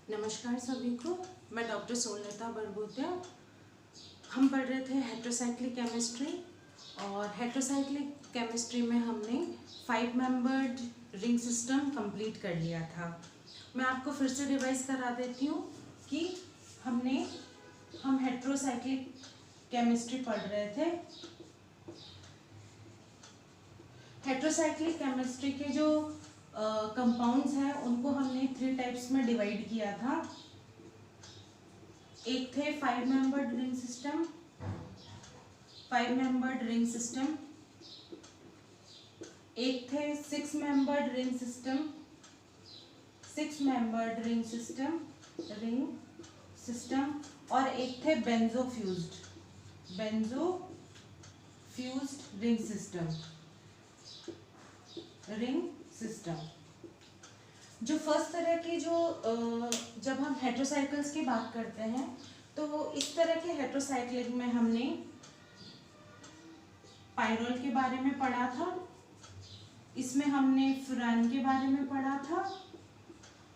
नमस्कार सभी को, मैं डॉक्टर सोनलता बरबोटिया। हम पढ़ रहे थे हेट्रोसाइक्लिक केमिस्ट्री और हेट्रोसाइक्लिक केमिस्ट्री में हमने 5 मेंबर्ड रिंग सिस्टम कंप्लीट कर लिया था। मैं आपको फिर से रिवाइज करा देती हूँ कि हम हेट्रोसाइक्लिक केमिस्ट्री पढ़ रहे थे। हेट्रोसाइक्लिक केमिस्ट्री के जो कंपाउंड्स हैं उनको हमने 3 टाइप्स में डिवाइड किया था। एक थे 5 membered ring system, 5 membered ring system, एक थे 6 membered ring system, 6 membered ring system और एक थे बेंजोफ्यूज्ड रिंग सिस्टम। जो फर्स्ट तरह की जब हम हेट्रोसाइकल्स की बात करते हैं तो इस तरह के हेट्रोसाइक्लिक में हमने पायरोल के बारे में पढ़ा था, इसमें हमने फुरान के बारे में पढ़ा था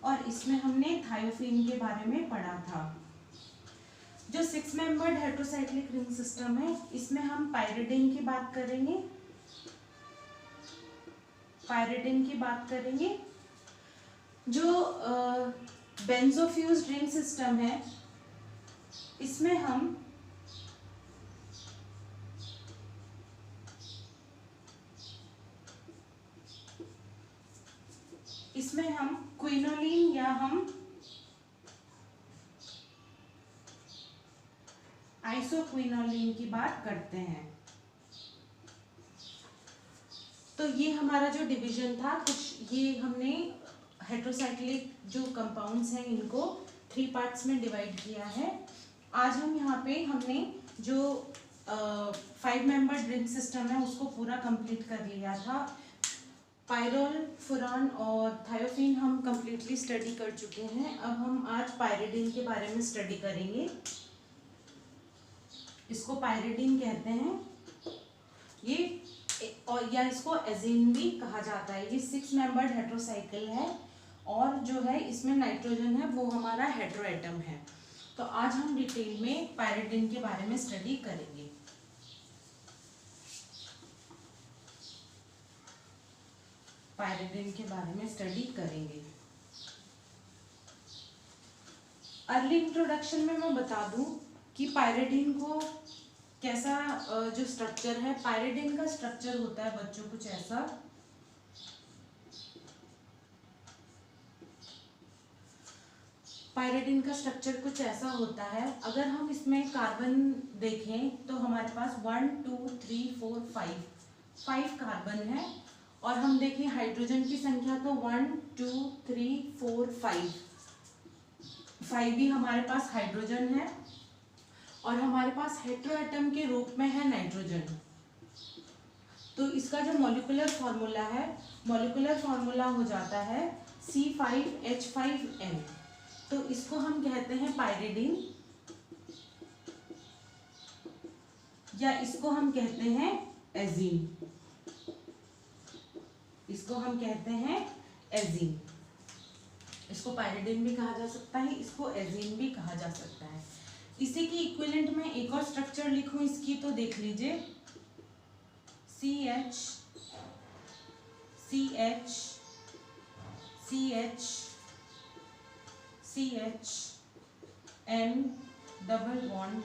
और इसमें हमने थायोफीन के बारे में पढ़ा था। जो 6 मेंबर्ड हेट्रोसाइक्लिक रिंग सिस्टम है इसमें हम पायरिडिन की बात करेंगे। जो बेंजोफ्यूज्ड रिंग सिस्टम है इसमें हम क्विनोलिन या हम आइसोक्विनोलिन की बात करते हैं। तो ये हमारा जो डिवीजन था, कुछ ये हमने हेट्रोसाइक्लिक जो कंपाउंड्स हैं इनको 3 पार्ट्स में डिवाइड किया है। आज हम यहाँ पे हमने जो 5 मेंबर्ड रिंग सिस्टम है उसको पूरा कंप्लीट कर लिया था। पायरोल, फुरान और थायोफीन हम कंप्लीटली स्टडी कर चुके हैं। अब हम आज पायरिडिन के बारे में स्टडी करेंगे। इसको पायरिडिन कहते हैं या इसको एजीन भी कहा जाता है। ये 6 मेंबर्ड हेट्रोसाइकिल है और जो है इसमें नाइट्रोजन है वो हमारा हेट्रो एटम है। तो आज हम डिटेल में पायरिडिन के बारे में स्टडी करेंगे। अर्ली इंट्रोडक्शन में मैं बता दूं कि पायरिडिन को कैसा जो स्ट्रक्चर है, पायरिडिन का स्ट्रक्चर होता है बच्चों कुछ ऐसा। पायरिडिन का स्ट्रक्चर कुछ ऐसा होता है। अगर हम इसमें कार्बन देखें तो हमारे पास 1 2 3 4 5 कार्बन है और हम देखें हाइड्रोजन की संख्या तो 1 2 3 4 5 भी हमारे पास हाइड्रोजन है और हमारे पास हेट्रो एटम के रूप में है नाइट्रोजन। तो इसका जो मॉलिक्यूलर फार्मूला हो जाता है C5H5N। तो इसको हम कहते हैं पायरिडिन या इसको हम कहते हैं एजीन। इसको पायरिडिन भी कहा जा सकता है, इसको एजीन भी कहा जा सकता है। इसी की इक्विवेलेंट में एक और स्ट्रक्चर लिखूं इसकी तो देख लीजिए, CH N डबल बॉन्ड।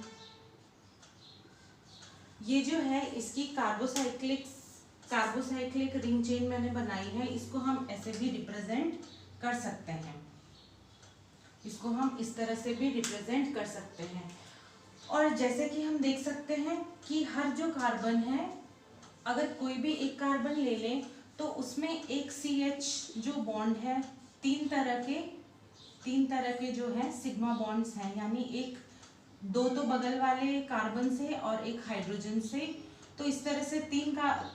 ये जो है इसकी कार्बोसाइक्लिक रिंग चेन मैंने बनाई है। इसको हम ऐसे भी रिप्रेजेंट कर सकते हैं, इसको हम इस तरह से भी रिप्रेजेंट कर सकते हैं। और जैसे कि हम देख सकते हैं कि हर जो कार्बन है, अगर कोई भी एक कार्बन ले लें तो उसमें एक CH जो बॉन्ड है, तीन तरह के जो है सिग्मा बॉन्ड्स हैं, यानी एक दो तो बगल वाले कार्बन से और एक हाइड्रोजन से। तो इस तरह से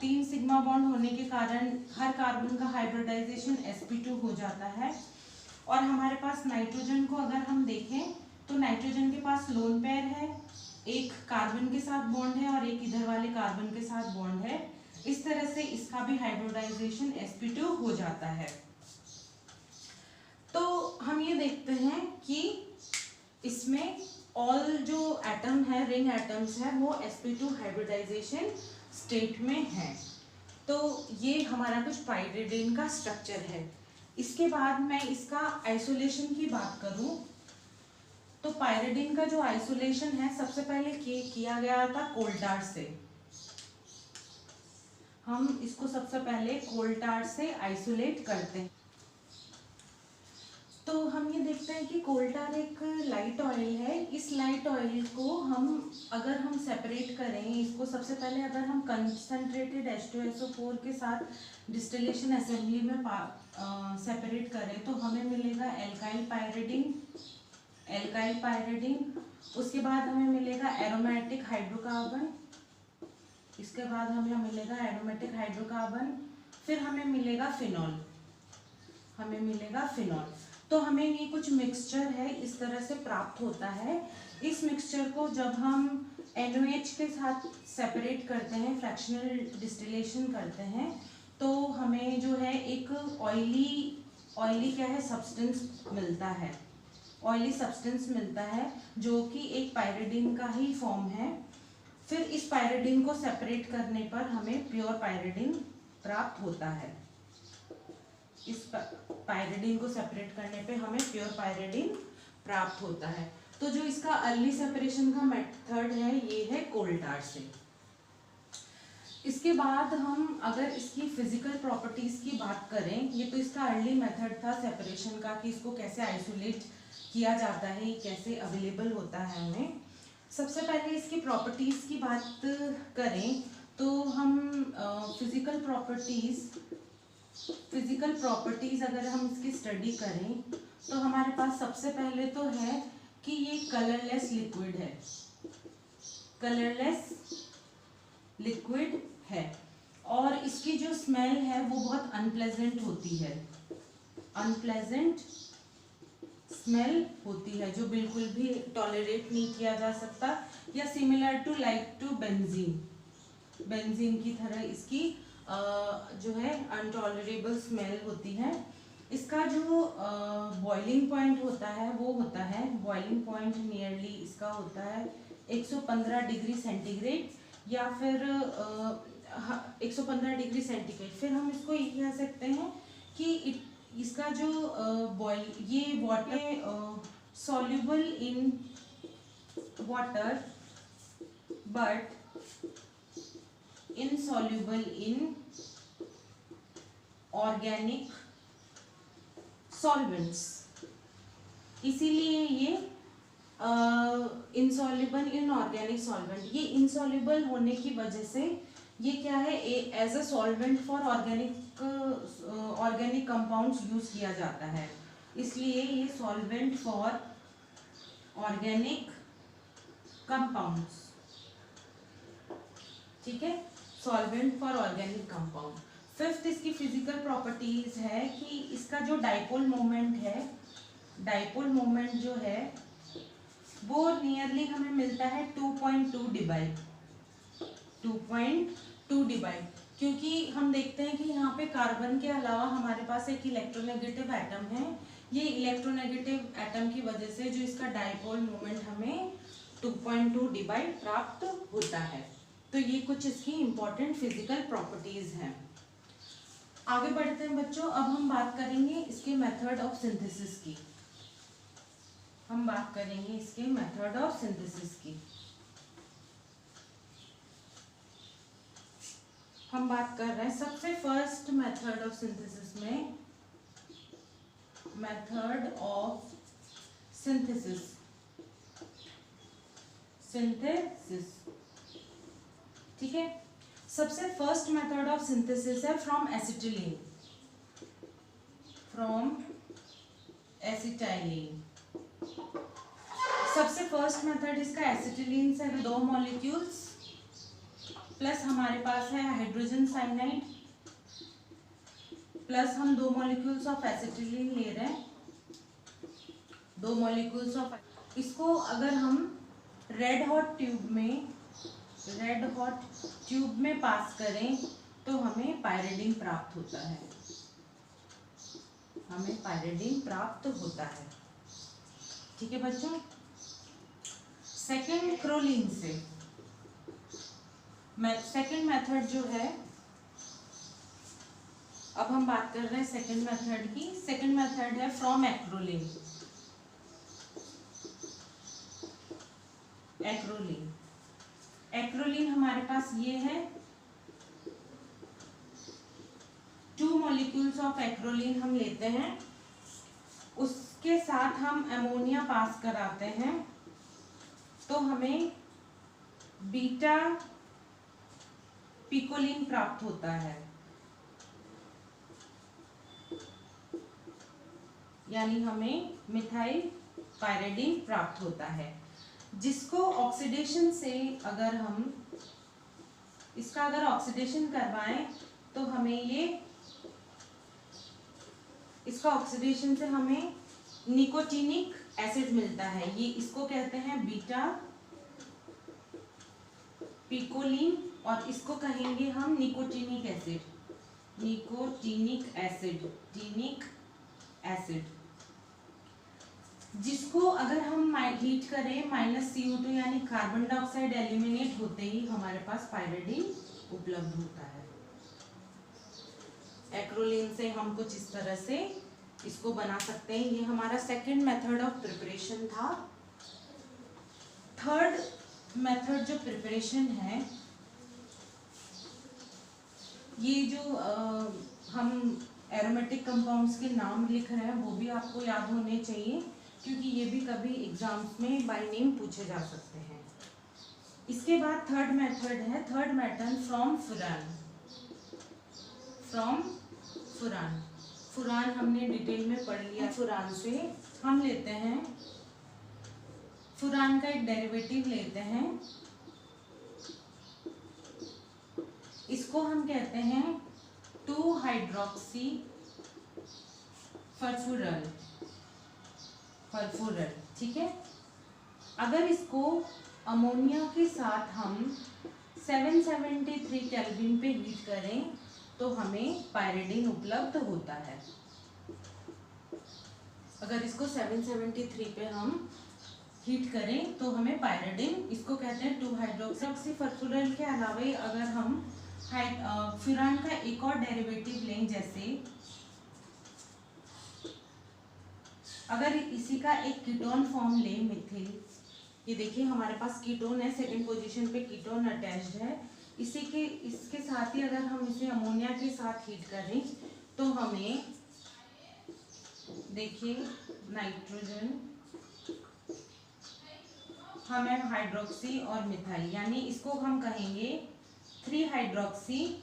तीन सिग्मा बॉन्ड होने के कारण हर कार्बन का हाइब्रिडाइजेशन sp2 हो जाता है। और हमारे पास नाइट्रोजन को अगर हम देखें तो नाइट्रोजन के पास लोन पेयर है, एक कार्बन के साथ बॉन्ड है और एक इधर वाले कार्बन के साथ बॉन्ड है। इस तरह से इसका भी हाइब्रिडाइजेशन sp2 हो जाता है। तो हम ये देखते हैं कि इसमें ऑल जो एटम है, रिंग एटम्स है, वो sp2 हाइब्रिडाइजेशन स्टेट में है। तो ये हमारा कुछ पाइरिडिन का स्ट्रक्चर है। इसके बाद मैं इसका आइसोलेशन की बात करूं तो पाइरिडिन का जो आइसोलेशन है सबसे पहले किया गया था कोल्टार से। हम इसको सबसे पहले कोल्टार से आइसोलेट करते हैं। तो हम ये देखते हैं कि कोल्टार एक लाइट ऑयल है। इस लाइट ऑयल को अगर हम सेपरेट करें इसको, सबसे पहले अगर हम कंसंट्रेटेड H2SO4 के साथ डिस्टिलेशन असेंबली में सेपरेट करें तो हमें मिलेगा एल्काइल पायरिडिन। उसके बाद हमें मिलेगा एरोमेटिक हाइड्रोकार्बन। इसके बाद हमें मिलेगा एरोमेटिक हाइड्रोकार्बन, फिर हमें मिलेगा फिनॉल। तो हमें ये कुछ मिक्सचर है इस तरह से प्राप्त होता है। इस मिक्सचर को जब हम NOH के साथ सेपरेट करते हैं, फ्रैक्शनल डिस्टिलेशन करते हैं, तो हमें जो है एक ऑयली क्या है सब्सटेंस मिलता है। ऑयली सब्सटेंस मिलता है जो कि एक पाइरिडिन का ही फॉर्म है। फिर इस पाइरिडिन को सेपरेट करने पर हमें प्योर पाइरिडिन प्राप्त होता है। इस पाइरिडिन को सेपरेट करने पे हमें प्योर पाइरिडिन प्राप्त होता है। तो जो इसका अर्ली सेपरेशन का मेथड है ये है कोल्टार से। इसके बाद हम अगर इसकी फिजिकल प्रॉपर्टीज की बात करें, ये तो इसका अर्ली मेथड था सेपरेशन का कि इसको कैसे आइसोलेट किया जाता है, ये कैसे अवेलेबल होता है हमें। सबसे पहले इसकी प्रॉपर्टीज की बात करें तो हम फिजिकल प्रॉपर्टीज अगर हम इसकी स्टडी करें तो हमारे पास सबसे पहले तो है कि ये कलरलेस लिक्विड है और इसकी जो स्मेल है वो बहुत अनप्लेजेंट होती है। अनप्लेजेंट स्मेल होती है जो बिल्कुल भी टॉलरेट नहीं किया जा सकता, या सिमिलर टू बेंजीन की तरह इसकी जो है अनटॉलरेबल स्मेल होती है। इसका जो बॉइलिंग पॉइंट होता है वो होता है, बॉइलिंग पॉइंट नियरली इसका होता है 115 डिग्री सेंटीग्रेड या फिर 115 डिग्री सेंटीग्रेड। फिर हम इसको ये कह सकते हैं कि इसका जो ये water soluble in water but insoluble in organic solvents, इसीलिए ये इनसॉल्युबल इन ऑर्गेनिक सॉल्वेंट। ये इनसॉल्युबल होने की वजह से ये क्या है, as a solvent for organic compounds use किया जाता है, इसलिए ये सॉल्वेंट फॉर ऑर्गेनिक कंपाउंड्स, ठीक है, solvent for organic compound. Fifth इसकी फिजिकल प्रॉपर्टीज है कि इसका जो डाइपोल मोमेंट जो है वो नियरली हमें मिलता है 2.2 डिबाइड, क्योंकि हम देखते हैं कि यहाँ पे कार्बन के अलावा हमारे पास एक इलेक्ट्रोनेगेटिव एटम है। ये इलेक्ट्रोनेगेटिव एटम की वजह से जो इसका डाइपोल मोमेंट हमें 2.2 डिबाइड प्राप्त होता है। तो ये कुछ इसकी इंपॉर्टेंट फिजिकल प्रॉपर्टीज हैं। आगे बढ़ते हैं बच्चों, अब हम बात करेंगे इसके मेथड ऑफ सिंथेसिस की। हम बात करेंगे इसके मेथड ऑफ सिंथेसिस की। हम बात कर रहे हैं सबसे फर्स्ट मेथड ऑफ सिंथेसिस में, मेथड ऑफ सिंथेसिस, ठीक है। सबसे फर्स्ट मेथड ऑफ सिंथेसिस है फ्रॉम एसिटाइलिन। सबसे फर्स्ट मेथड इसका एसिटिलीन से 2 मॉलिक्यूल्स प्लस हमारे पास है हाइड्रोजन साइनाइड प्लस हम 2 मॉलिक्यूल्स ऑफ एसिटिलीन ले रहे हैं, 2 मॉलिक्यूल्स ऑफ। इसको अगर हम रेड हॉट ट्यूब में पास करें तो हमें पाइरिडिन प्राप्त होता है, ठीक है बच्चों। सेकेंड एक्रोलीन से सेकेंड मेथड जो है, अब हम बात कर रहे हैं सेकेंड मेथड की। सेकेंड मेथड है फ्रॉम एक्रोलीन। एक्रोलीन हमारे पास ये है, 2 मॉलिक्यूल्स ऑफ एक्रोलीन हम लेते हैं, उसके साथ हम अमोनिया पास कराते हैं, तो हमें बीटा पिकोलीन प्राप्त होता है, यानी हमें मिथाइल पायरिडीन प्राप्त होता है, जिसको ऑक्सीडेशन से अगर हम इसका अगर ऑक्सीडेशन करवाएं तो हमें ये, इसका ऑक्सीडेशन से हमें निकोटीनिक एसिड मिलता है। ये इसको कहते हैं बीटा पिकोलीन, और इसको कहेंगे हम nicotinic acid, nicotinic acid, tinic acid, जिसको अगर हम हीट करें -CO2 यानी कार्बन डाइऑक्साइड एलिमिनेट होते ही हमारे पास पायरिडीन उपलब्ध होता है। एक्रोलीन से हम कुछ इस तरह से इसको बना सकते हैं। ये हमारा सेकंड मेथड ऑफ प्रिपरेशन था। थर्ड मेथड जो प्रिपरेशन है, ये जो हम एरोमेटिक कंपाउंड्स के नाम लिख रहे हैं वो भी आपको याद होने चाहिए, क्योंकि ये भी कभी एग्जाम्स में बाय नेम पूछे जा सकते हैं। इसके बाद थर्ड मेथड है, थर्ड मेथड फ्रॉम फुरान। फ्रॉम फुरान, फुरान हमने डिटेल में पढ़ लिया। फुरान से हम लेते हैं, फुरान का एक डेरिवेटिव लेते हैं, इसको हम कहते हैं 2 हाइड्रोक्सी फर्फुरल, ठीक है। अगर इसको अमोनिया के साथ हम 773 केल्विन पे हीट करें तो हमें पायरिडीन उपलब्ध होता है। अगर इसको 773 पे हम हीट करें तो हमें पायरिडीन, इसको कहते हैं 2 हाइड्रोक्सी फर्फुरल के अलावा अगर हम फ्यूरान का एक और डेरिवेटिव लें, जैसे अगर इसी का एक कीटोन फॉर्म ले, मिथिल, ये देखिए हमारे पास कीटोन है, सेकंड पोजीशन पे कीटोन अटैच्ड है, इसके साथ ही अगर हम इसे अमोनिया के साथ हीट करें तो हमें देखिए नाइट्रोजन, हमें हाइड्रोक्सी और मिथाइल, यानी इसको हम कहेंगे 3 हाइड्रोक्सी,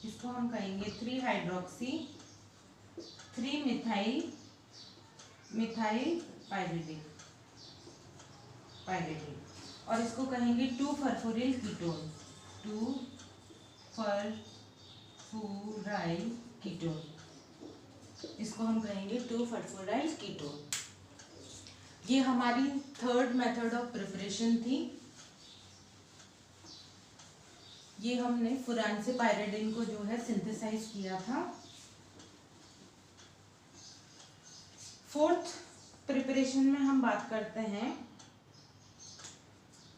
इसको हम कहेंगे 3 हाइड्रोक्सी 3 मिथाइल पायरिडीन, और इसको कहेंगे 2 फर्फुरिल कीटोन, 2 फर्फुराइल कीटोन, इसको हम कहेंगे 2 फर्फुराइल कीटोन। ये हमारी थर्ड मेथड ऑफ प्रिपरेशन थी। ये हमने फुरान से पायरिडीन को जो है सिंथेसाइज किया था। फोर्थ प्रिपरेशन में हम बात करते हैं,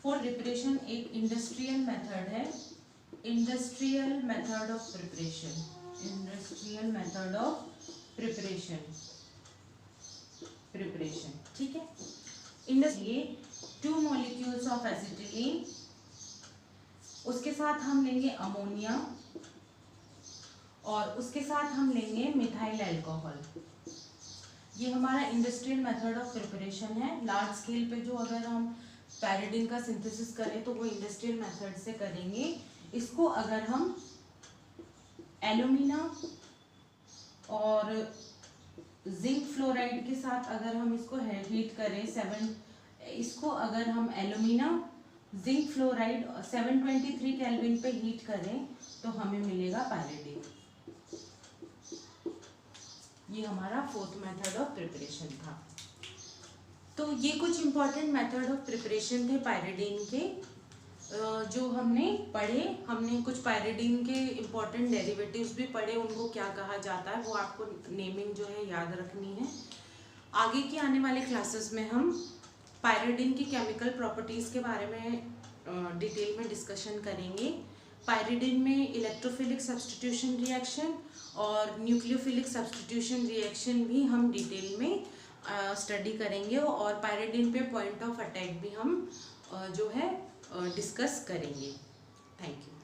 फोर्थ प्रिपरेशन एक इंडस्ट्रियल मेथड है, industrial method of preparation, industrial method of preparation, ठीक है। इंडस्ट्री 2 मॉलिक्यूल्स ऑफ एसिटिलीन, उसके साथ हम लेंगे अमोनिया और उसके साथ हम लेंगे मिथाइल अल्कोहल। ये हमारा इंडस्ट्रियल मेथड ऑफ प्रिपरेशन है। लार्ज स्केल पे जो अगर हम पायरिडीन का सिंथेसिस करें तो वो इंडस्ट्रियल मेथड से करेंगे। इसको अगर हम एल्यूमिना और जिंक फ्लोराइड के साथ अगर हम इसको हीट करें, इसको अगर हम एल्यूमिना जिंक फ्लोराइड 723 केल्विन पे हीट करें तो हमें मिलेगा पायरिडीन। ये हमारा फोर्थ मेथड ऑफ प्रिपरेशन था। तो ये कुछ इंपॉर्टेंट मेथड ऑफ प्रिपरेशन थे पायरिडीन के जो हमने पढ़े। हमने कुछ पायरिडीन के इंपॉर्टेंट डेरिवेटिव्स भी पढ़े, उनको क्या कहा जाता है वो आपको नेमिंग जो है याद रखनी है। आगे की आने वाले क्लासेस में हम पायरिडिन की केमिकल प्रॉपर्टीज़ के बारे में डिटेल में डिस्कशन करेंगे। पायरिडिन में इलेक्ट्रोफिलिक सब्स्टिट्यूशन रिएक्शन और न्यूक्लियोफिलिक सब्स्टिट्यूशन रिएक्शन भी हम डिटेल में स्टडी करेंगे और पायरिडिन पे पॉइंट ऑफ अटैक भी हम जो है डिस्कस करेंगे। Thank you.